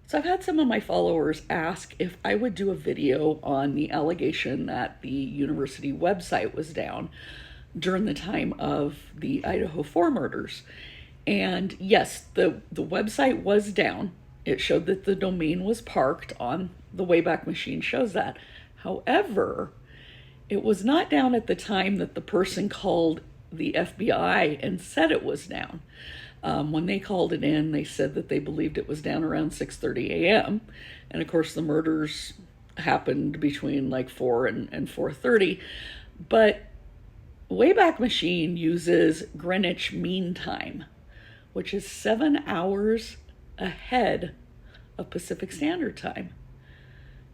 So I've had some of my followers ask if I would do a video on the allegation that the university website was down during the time of the Idaho 4 murders. And yes, the website was down. It showed that the domain was parked on the Wayback Machine, shows that. However, it was not down at the time that the person called the FBI and said it was down. When they called it in, they said that they believed it was down around 6:30 a.m. And of course, the murders happened between like 4 and 4:30. But Wayback Machine uses Greenwich Mean Time, which is 7 hours ahead of Pacific Standard Time.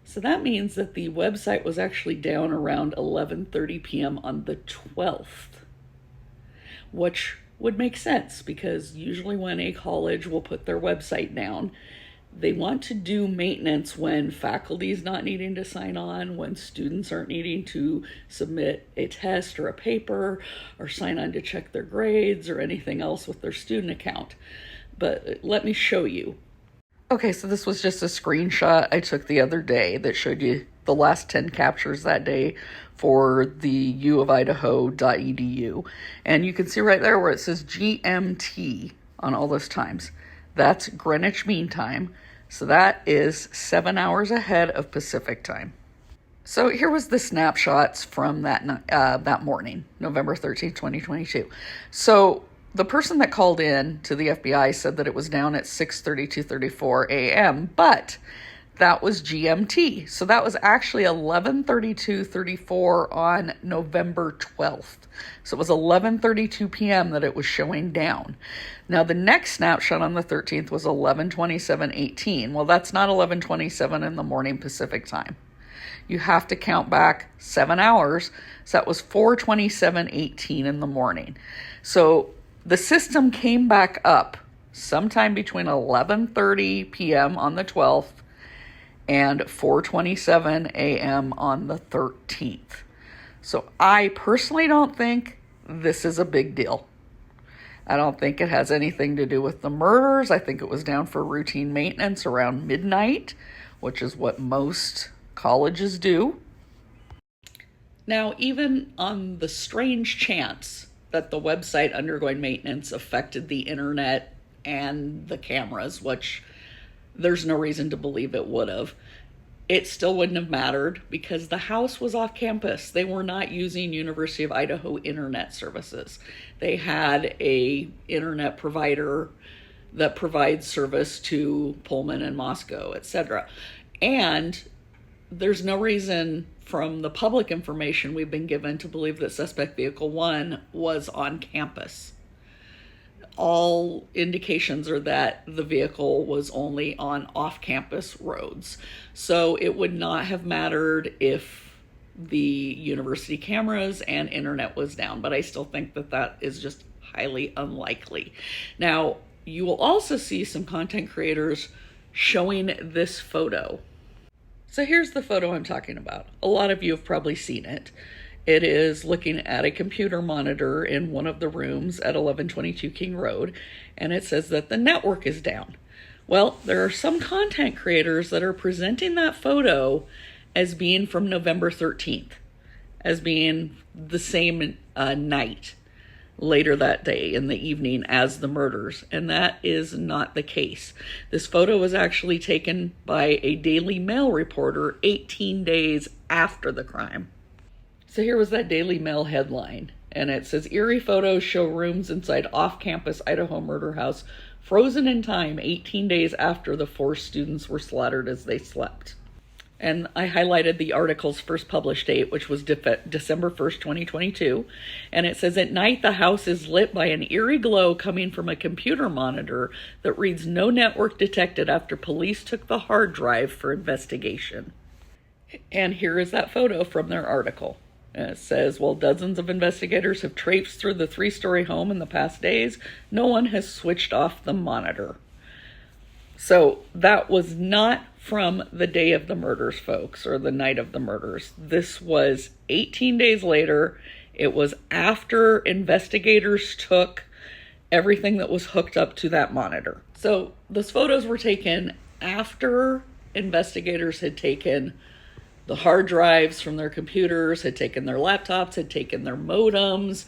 So that means that the website was actually down around 11:30 p.m. on the 12th, which would make sense because usually when a college will put their website down, they want to do maintenance when faculty is not needing to sign on, when students aren't needing to submit a test or a paper or sign on to check their grades or anything else with their student account. But let me show you. Okay, so this was just a screenshot I took the other day that showed you the last 10 captures that day for the uofidaho.edu. And you can see right there where it says GMT on all those times. That's Greenwich Mean Time. So that is 7 hours ahead of Pacific Time. So here was the snapshots from that morning, November 13th, 2022. So the person that called in to the FBI said that it was down at 6:34 a.m., but that was GMT. So that was actually 11:34 on November 12th. So it was 11:32 p.m. that it was showing down. Now the next snapshot on the 13th was 11:27:18. Well, that's not 11:27 in the morning Pacific time. You have to count back 7 hours. So that was 4:27:18 in the morning. So the system came back up sometime between 11:30 p.m. on the 12th and 4:27 a.m. on the 13th. So I personally don't think this is a big deal. I don't think it has anything to do with the murders. I think it was down for routine maintenance around midnight, which is what most colleges do. Now, even on the strange chance that the website undergoing maintenance affected the internet and the cameras, which there's no reason to believe it would have, it still wouldn't have mattered because the house was off campus. They were not using University of Idaho internet services. They had a internet provider that provides service to Pullman and Moscow, etc. And there's no reason from the public information we've been given to believe that suspect vehicle 1 was on campus. All indications are that the vehicle was only on off-campus roads. So it would not have mattered if the university cameras and internet was down, but I still think that that is just highly unlikely. Now, you will also see some content creators showing this photo. So here's the photo I'm talking about. A lot of you have probably seen it. It is looking at a computer monitor in one of the rooms at 1122 King Road, and it says that the network is down. Well, there are some content creators that are presenting that photo as being from November 13th, as being the same night, later that day in the evening as the murders, and that is not the case. This photo was actually taken by a Daily Mail reporter 18 days after the crime. So here was that Daily Mail headline, and it says, "Eerie photos show rooms inside off-campus Idaho murder house frozen in time 18 days after the 4 students were slaughtered as they slept." And I highlighted the article's first published date, which was December 1st, 2022. And it says, "At night, the house is lit by an eerie glow coming from a computer monitor that reads no network detected after police took the hard drive for investigation." And here is that photo from their article. And it says, "While dozens of investigators have traipsed through the 3-story home in the past days, no one has switched off the monitor." So that was not from the day of the murders, folks, or the night of the murders. This was 18 days later. It was after investigators took everything that was hooked up to that monitor. So those photos were taken after investigators had taken the hard drives from their computers, had taken their laptops, had taken their modems,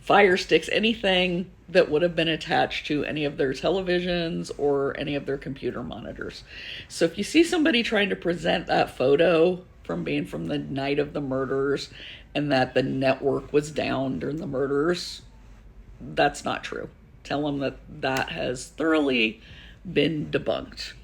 Fire Sticks, anything that would have been attached to any of their televisions or any of their computer monitors. So if you see somebody trying to present that photo from being from the night of the murders and that the network was down during the murders, that's not true. Tell them that that has thoroughly been debunked.